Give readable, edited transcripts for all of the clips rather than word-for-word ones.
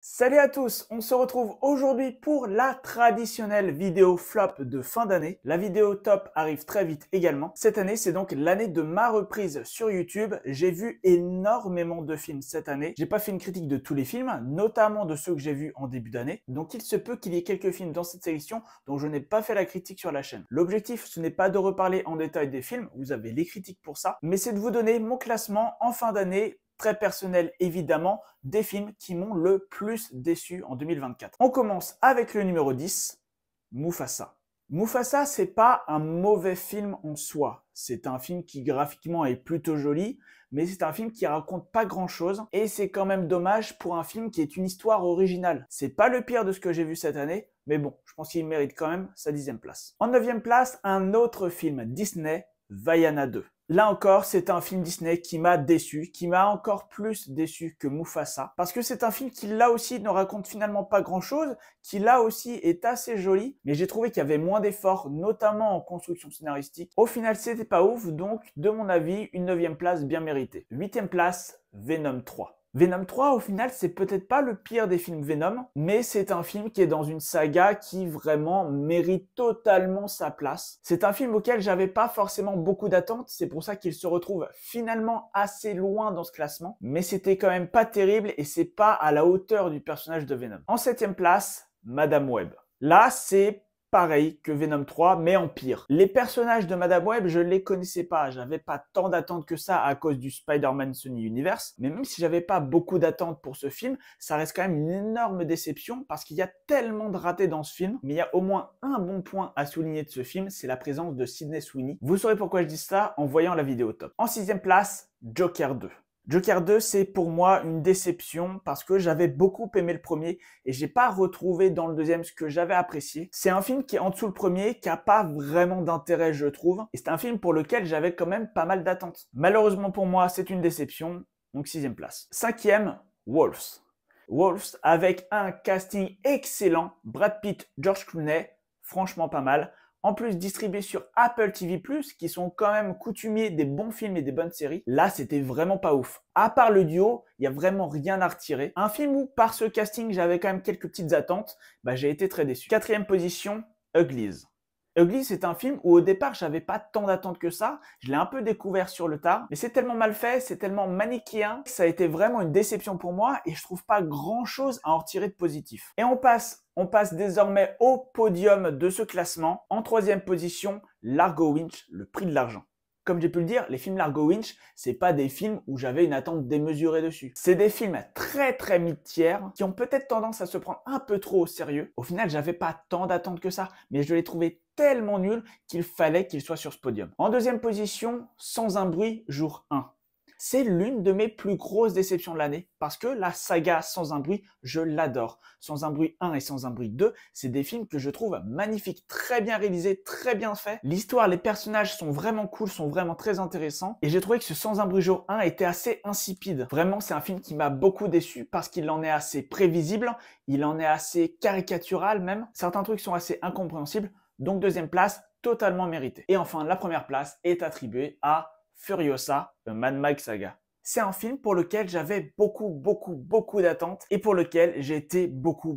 Salut à tous, on se retrouve aujourd'hui pour la traditionnelle vidéo flop de fin d'année. La vidéo top arrive très vite également. Cette année, c'est donc l'année de ma reprise sur YouTube. J'ai vu énormément de films cette année. J'ai pas fait une critique de tous les films, notamment de ceux que j'ai vus en début d'année. Donc il se peut qu'il y ait quelques films dans cette sélection dont je n'ai pas fait la critique sur la chaîne. L'objectif, ce n'est pas de reparler en détail des films, vous avez les critiques pour ça, mais c'est de vous donner mon classement en fin d'année, très personnel évidemment, des films qui m'ont le plus déçu en 2024. On commence avec le numéro 10, Mufasa. Mufasa, c'est pas un mauvais film en soi. C'est un film qui graphiquement est plutôt joli, mais c'est un film qui raconte pas grand chose et c'est quand même dommage pour un film qui est une histoire originale. C'est pas le pire de ce que j'ai vu cette année, mais bon, je pense qu'il mérite quand même sa 10e place. En 9e place, un autre film Disney, Vaiana 2. Là encore, c'est un film Disney qui m'a déçu, qui m'a encore plus déçu que Mufasa, parce que c'est un film qui là aussi ne raconte finalement pas grand chose, qui là aussi est assez joli, mais j'ai trouvé qu'il y avait moins d'efforts, notamment en construction scénaristique. Au final, c'était pas ouf, donc de mon avis, une 9e place bien méritée. 8e place, Venom 3. Venom 3, au final, c'est peut-être pas le pire des films Venom, mais c'est un film qui est dans une saga qui vraiment mérite totalement sa place. C'est un film auquel j'avais pas forcément beaucoup d'attentes, c'est pour ça qu'il se retrouve finalement assez loin dans ce classement, mais c'était quand même pas terrible et c'est pas à la hauteur du personnage de Venom. En 7e place, Madame Web. Là, c'est pareil que Venom 3, mais en pire. Les personnages de Madame Web, je les connaissais pas. J'avais pas tant d'attentes que ça à cause du Spider-Man Sony Universe. Mais même si j'avais pas beaucoup d'attentes pour ce film, ça reste quand même une énorme déception parce qu'il y a tellement de ratés dans ce film. Mais il y a au moins un bon point à souligner de ce film, c'est la présence de Sydney Sweeney. Vous saurez pourquoi je dis ça en voyant la vidéo top. En 6e place, Joker 2. Joker 2, c'est pour moi une déception parce que j'avais beaucoup aimé le premier et j'ai pas retrouvé dans le deuxième ce que j'avais apprécié. C'est un film qui est en dessous le premier, qui a pas vraiment d'intérêt, je trouve. Et c'est un film pour lequel j'avais quand même pas mal d'attentes. Malheureusement pour moi, c'est une déception. Donc 6e place. 5e, Wolves. Wolves avec un casting excellent. Brad Pitt, George Clooney, franchement pas mal. En plus distribué sur Apple TV+, qui sont quand même coutumiers des bons films et des bonnes séries, là c'était vraiment pas ouf. À part le duo, il y a vraiment rien à retirer. Un film où par ce casting j'avais quand même quelques petites attentes, j'ai été très déçu. 4e position, Uglies. Ugly, c'est un film où au départ, j'avais pas tant d'attentes que ça. Je l'ai un peu découvert sur le tard. Mais c'est tellement mal fait, c'est tellement manichéen que ça a été vraiment une déception pour moi et je trouve pas grand chose à en retirer de positif. Et on passe désormais au podium de ce classement. En 3e position, Largo Winch, Le Prix de l'argent. Comme j'ai pu le dire, les films Largo Winch, c'est pas des films où j'avais une attente démesurée dessus. C'est des films très mid-tiers qui ont peut-être tendance à se prendre un peu trop au sérieux. Au final, j'avais pas tant d'attentes que ça, mais je l'ai trouvé tellement nul qu'il fallait qu'il soit sur ce podium. En 2e position, Sans un bruit, jour 1. C'est l'une de mes plus grosses déceptions de l'année parce que la saga Sans un bruit, je l'adore. Sans un bruit 1 et Sans un bruit 2, c'est des films que je trouve magnifiques, très bien réalisés, très bien faits. L'histoire, les personnages sont vraiment cool, sont vraiment très intéressants et j'ai trouvé que ce Sans un bruit jour 1 était assez insipide. Vraiment, c'est un film qui m'a beaucoup déçu parce qu'il en est assez prévisible, il en est assez caricatural même. Certains trucs sont assez incompréhensibles, donc 2e place, totalement méritée. Et enfin, la 1re place est attribuée à Furiosa, The Mad Max Saga. C'est un film pour lequel j'avais beaucoup d'attentes et pour lequel j'ai été beaucoup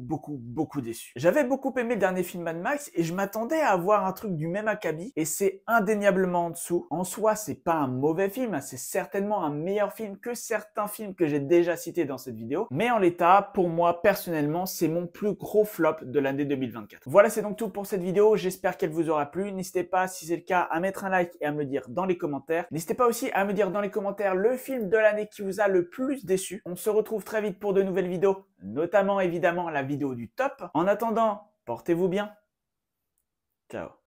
déçu. J'avais beaucoup aimé le dernier film Mad Max et je m'attendais à avoir un truc du même acabit et c'est indéniablement en dessous. En soi, c'est pas un mauvais film, c'est certainement un meilleur film que certains films que j'ai déjà cités dans cette vidéo, mais en l'état, pour moi, personnellement, c'est mon plus gros flop de l'année 2024. Voilà, c'est donc tout pour cette vidéo. J'espère qu'elle vous aura plu. N'hésitez pas, si c'est le cas, à mettre un like et à me le dire dans les commentaires. N'hésitez pas aussi à me dire dans les commentaires le film de l'année qui vous a le plus déçu. On se retrouve très vite pour de nouvelles vidéos, notamment évidemment la vidéo du top. En attendant, portez-vous bien. Ciao.